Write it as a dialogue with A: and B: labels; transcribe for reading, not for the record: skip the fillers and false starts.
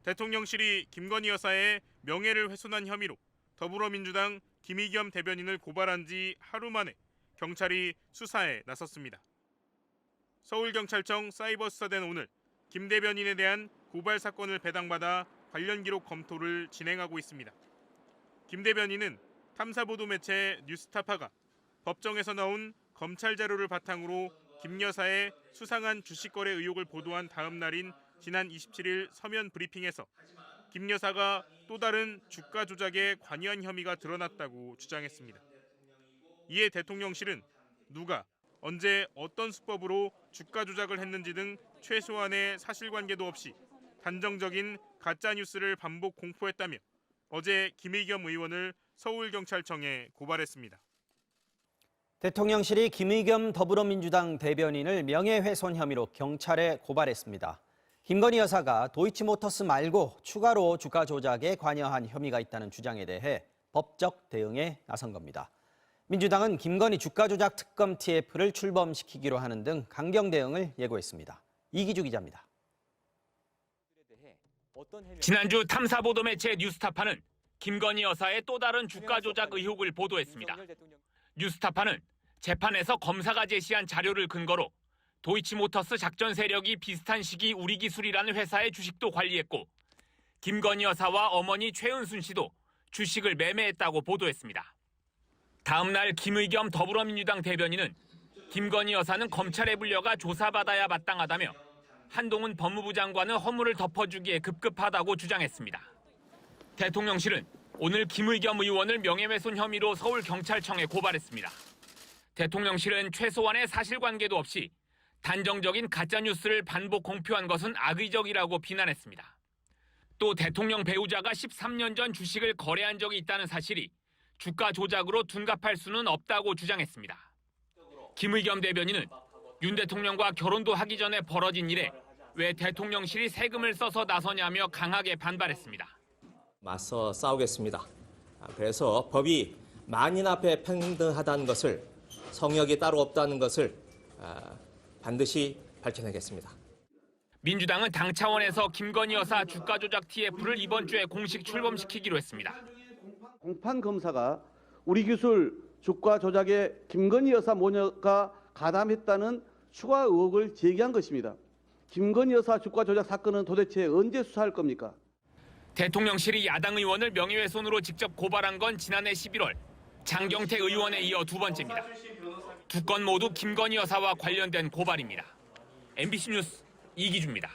A: 대통령실이 김건희 여사의 명예를 훼손한 혐의로 더불어민주당 김의겸 대변인을 고발한 지 하루 만에 경찰이 수사에 나섰습니다. 서울경찰청 사이버수사대는 오늘 김 대변인에 대한 고발 사건을 배당받아 관련 기록 검토를 진행하고 있습니다. 김 대변인은 탐사보도 매체 뉴스타파가 법정에서 나온 검찰 자료를 바탕으로 김 여사의 수상한 주식거래 의혹을 보도한 다음 날인 지난 27일 서면 브리핑에서 김 여사가 또 다른 주가 조작에 관여한 혐의가 드러났다고 주장했습니다. 이에 대통령실은 누가 언제 어떤 수법으로 주가 조작을 했는지 등 최소한의 사실관계도 없이 단정적인 가짜뉴스를 반복 공포했다며 어제 김의겸 의원을 서울경찰청에 고발했습니다.
B: 대통령실이 김의겸 더불어민주당 대변인을 명예훼손 혐의로 경찰에 고발했습니다. 김건희 여사가 도이치모터스 말고 추가로 주가 조작에 관여한 혐의가 있다는 주장에 대해 법적 대응에 나선 겁니다. 민주당은 김건희 주가 조작 특검 TF를 출범시키기로 하는 등 강경 대응을 예고했습니다. 이기주 기자입니다.
C: 지난주 탐사보도 매체 뉴스타파는 김건희 여사의 또 다른 주가 조작 의혹을 보도했습니다. 뉴스타파는 재판에서 검사가 제시한 자료를 근거로 도이치모터스 작전 세력이 비슷한 시기 우리기술이라는 회사의 주식도 관리했고 김건희 여사와 어머니 최은순 씨도 주식을 매매했다고 보도했습니다. 다음 날 김의겸 더불어민주당 대변인은 김건희 여사는 검찰에 불려가 조사받아야 마땅하다며 한동훈 법무부 장관은 허물을 덮어주기에 급급하다고 주장했습니다. 대통령실은 오늘 김의겸 의원을 명예훼손 혐의로 서울경찰청에 고발했습니다. 대통령실은 최소한의 사실관계도 없이 단정적인 가짜뉴스를 반복 공표한 것은 악의적이라고 비난했습니다. 또 대통령 배우자가 13년 전 주식을 거래한 적이 있다는 사실이 주가 조작으로 둔갑할 수는 없다고 주장했습니다. 김의겸 대변인은 윤 대통령과 결혼도 하기 전에 벌어진 일에 왜 대통령실이 세금을 써서 나서냐며 강하게 반발했습니다.
D: 맞서 싸우겠습니다. 그래서 법이 만인 앞에 평등하다는 것을, 성역이 따로 없다는 것을 반드시 밝혀내겠습니다.
C: 민주당은 당 차원에서 김건희 여사 주가 조작 TF를 이번 주에 공식 출범시키기로 했습니다.
E: 공판 검사가 우리 기술 주가 조작에 김건희 여사 모녀가 가담했다는 추가 의혹을 제기한 것입니다. 김건희 여사 주가 조작 사건은 도대체 언제 수사할 겁니까?
C: 대통령실이 야당 의원을 명예훼손으로 직접 고발한 건 지난해 11월 장경태 의원에 이어 두 번째입니다. 두 건 모두 김건희 여사와 관련된 고발입니다. MBC 뉴스 이기주입니다.